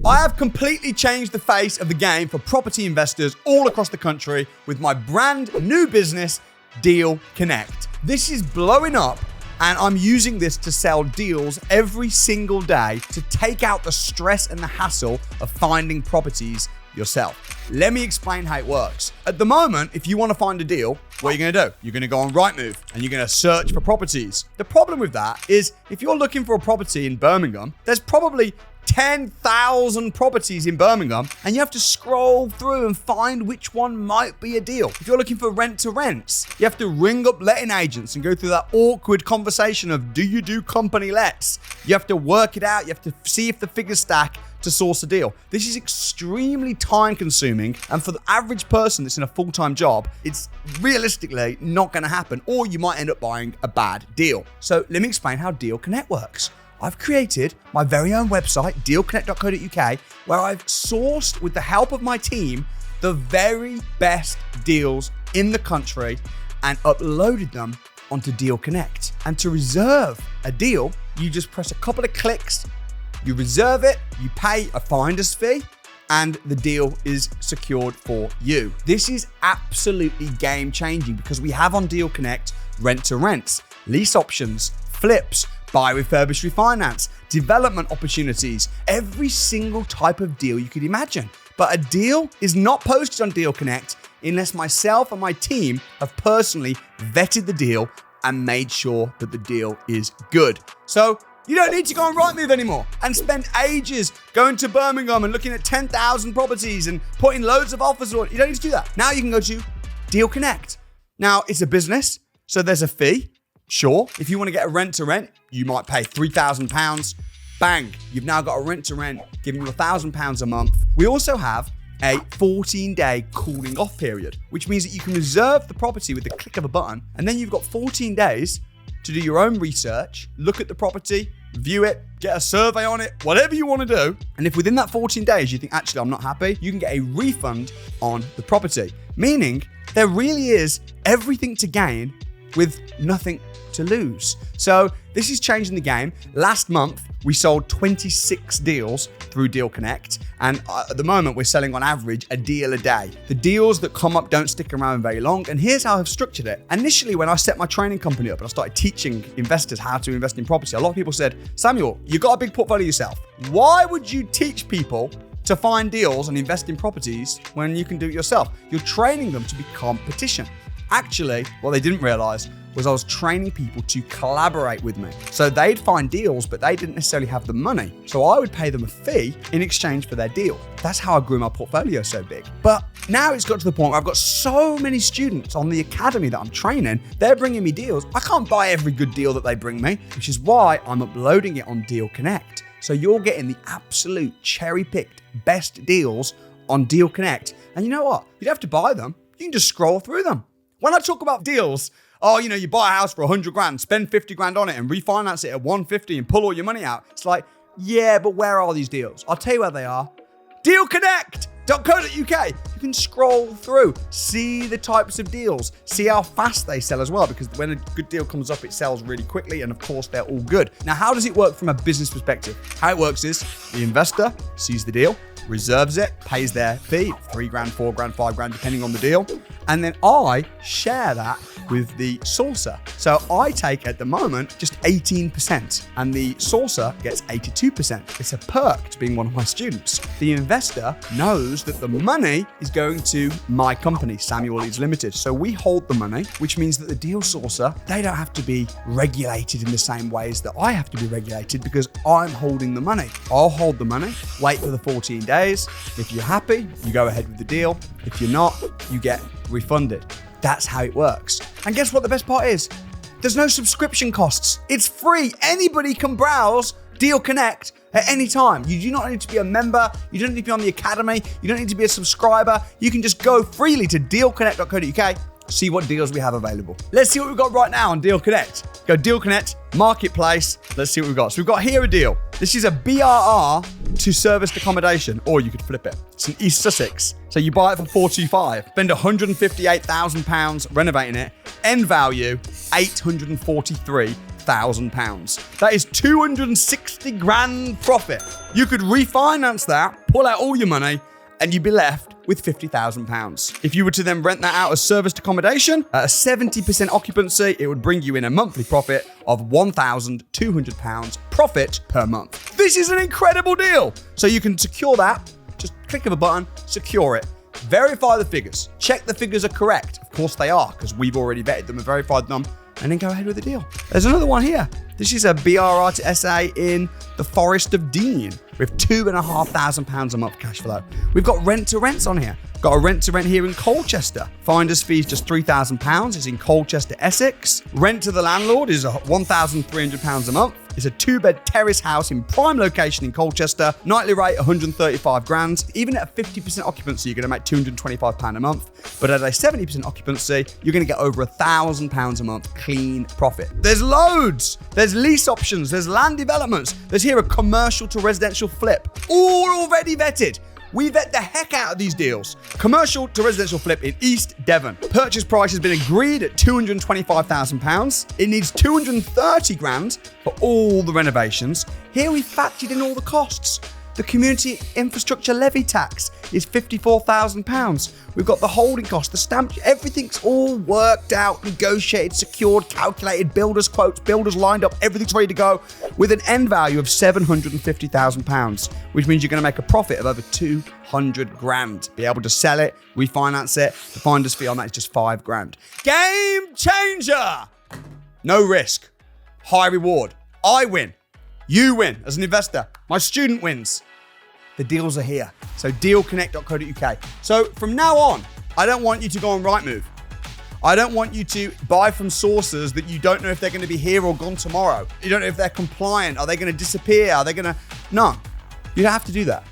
I have completely changed the face of the game for property investors all across the country with my brand new business, Deal Connect. This is blowing up, and I'm using this to sell deals every single day to take out the stress and the hassle of finding properties yourself. Let me explain how it works. At the moment, if you want to find a deal, what are you going to do? You're going to go on Rightmove and you're going to search for properties. The problem with that is if you're looking for a property in Birmingham, there's probably 10,000 properties in Birmingham, and you have to scroll through and find which one might be a deal. If you're looking for rent to rents, you have to ring up letting agents and go through that awkward conversation of, do you do company lets? You have to work it out. You have to see if the figures stack to source a deal. This is extremely time consuming, and for the average person that's in a full-time job, it's realistically not going to happen, or you might end up buying a bad deal. So let me explain how Deal Connect works. I've created my very own website, dealconnect.co.uk, where I've sourced, with the help of my team, the very best deals in the country and uploaded them onto Deal Connect. And to reserve a deal, you just press a couple of clicks, you reserve it, you pay a finder's fee, and the deal is secured for you. This is absolutely game changing because we have on Deal Connect rent to rents, lease options, flips, buy, refurbish, refinance, development opportunities, every single type of deal you could imagine. But a deal is not posted on Deal Connect unless myself and my team have personally vetted the deal and made sure that the deal is good. So you don't need to go on Rightmove anymore and spend ages going to Birmingham and looking at 10,000 properties and putting loads of offers on. You don't need to do that. Now you can go to Deal Connect. Now it's a business, so there's a fee. Sure, if you want to get a rent to rent, you might pay £3,000. Bang, you've now got a rent to rent, giving you £1,000 a month. We also have a 14-day cooling off period, which means that you can reserve the property with the click of a button, and then you've got 14 days to do your own research, look at the property, view it, get a survey on it, whatever you want to do. And if within that 14 days you think, actually, I'm not happy, you can get a refund on the property. Meaning there really is everything to gain with nothing to lose. So this is changing the game. Last month, we sold 26 deals through Deal Connect. And at the moment, we're selling on average a deal a day. The deals that come up don't stick around very long. And here's how I've structured it. Initially, when I set my training company up and I started teaching investors how to invest in property, a lot of people said, Samuel, you've got a big portfolio yourself. Why would you teach people to find deals and invest in properties when you can do it yourself? You're training them to be competition. Actually, what they didn't realize was I was training people to collaborate with me. So they'd find deals, but they didn't necessarily have the money. So I would pay them a fee in exchange for their deal. That's how I grew my portfolio so big. But now it's got to the point where I've got so many students on the academy that I'm training, they're bringing me deals. I can't buy every good deal that they bring me, which is why I'm uploading it on Deal Connect. So you're getting the absolute cherry-picked best deals on Deal Connect. And you know what? You don't have to buy them. You can just scroll through them. When I talk about deals, you buy a house for 100 grand, spend 50 grand on it and refinance it at 150 and pull all your money out. It's like, yeah, but where are these deals? I'll tell you where they are. Dealconnect.co.uk. You can scroll through, see the types of deals, see how fast they sell as well, because when a good deal comes up, it sells really quickly. And of course, they're all good. Now, how does it work from a business perspective? How it works is the investor sees the deal, reserves it, pays their fee, 3 grand, 4 grand, 5 grand, depending on the deal. And then I share that with the sourcer. So I take, at the moment, just 18%, and the sourcer gets 82%. It's a perk to being one of my students. The investor knows that the money is going to my company, Samuel Leeds Limited. So we hold the money, which means that the deal sourcer, they don't have to be regulated in the same ways that I have to be regulated because I'm holding the money. I'll hold the money, wait for the 14 days. If you're happy, you go ahead with the deal. If you're not, you get refunded. That's how it works. And guess what the best part is? There's no subscription costs. It's free. Anybody can browse Deal Connect at any time. You do not need to be a member. You don't need to be on the academy. You don't need to be a subscriber. You can just go freely to dealconnect.co.uk, see what deals we have available. Let's see what we've got right now on Deal Connect. Go Deal Connect, Marketplace. Let's see what we've got. So we've got here a deal. This is a BRR to serviced accommodation, or you could flip it. It's in East Sussex. So you buy it for £425, spend £158,000 renovating it. End value, £843,000. £1,000. That is 260 grand profit. You could refinance that, pull out all your money, and you'd be left with £50,000. If you were to then rent that out as serviced accommodation at a 70% occupancy, it would bring you in a monthly profit of £1,200 profit per month. This is an incredible deal. So you can secure that, just click of a button, secure it. Verify the figures. Check the figures are correct. Of course they are, because we've already vetted them and verified them, and then go ahead with the deal. There's another one here. This is a BRR to SA in the Forest of Dean with £2,500 a month cash flow. We've got rent to rents on here. Got a rent to rent here in Colchester. Finder's fee is just £3,000. It's in Colchester, Essex. Rent to the landlord is £1,300 a month. It's a 2-bed terrace house in prime location in Colchester. Nightly rate, 135 grand. Even at a 50% occupancy, you're gonna make £225 a month. But at a 70% occupancy, you're gonna get over £1,000 a month clean profit. There's loads. There's lease options. There's land developments. There's here a commercial to residential flip. All already vetted. We vet the heck out of these deals. Commercial to residential flip in East Devon. Purchase price has been agreed at £225,000. It needs 230 grand for all the renovations. Here we factored in all the costs. The community infrastructure levy tax is £54,000. We've got the holding cost, the stamp, everything's all worked out, negotiated, secured, calculated, builders quotes, builders lined up, everything's ready to go with an end value of £750,000, which means you're going to make a profit of over 200 grand. Be able to sell it, refinance it. The finder's fee on that is just 5 grand. Game changer! No risk, high reward. I win. You win as an investor. My student wins. The deals are here. So dealconnect.co.uk. So from now on, I don't want you to go on Rightmove. I don't want you to buy from sources that you don't know if they're going to be here or gone tomorrow. You don't know if they're compliant. Are they going to disappear? Are they going to... No, you don't have to do that.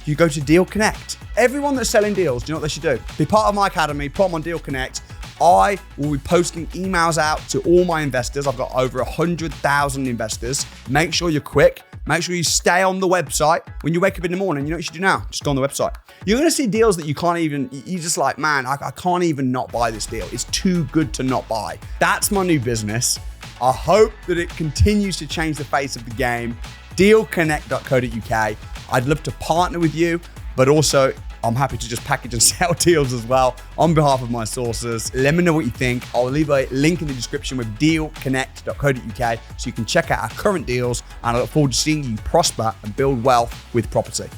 You go to Deal Connect. Everyone that's selling deals, do you know what they should do? Be part of my academy, put them on Deal Connect. I will be posting emails out to all my investors. I've got over 100,000 investors. Make sure you're quick. Make sure you stay on the website. When you wake up in the morning, you know what you should do now? Just go on the website. You're going to see deals that you can't even, you're just like, man, I can't even not buy this deal. It's too good to not buy. That's my new business. I hope that it continues to change the face of the game. Dealconnect.co.uk. I'd love to partner with you, but also I'm happy to just package and sell deals as well on behalf of my sources. Let me know what you think. I'll leave a link in the description with dealconnect.co.uk so you can check out our current deals, and I look forward to seeing you prosper and build wealth with property.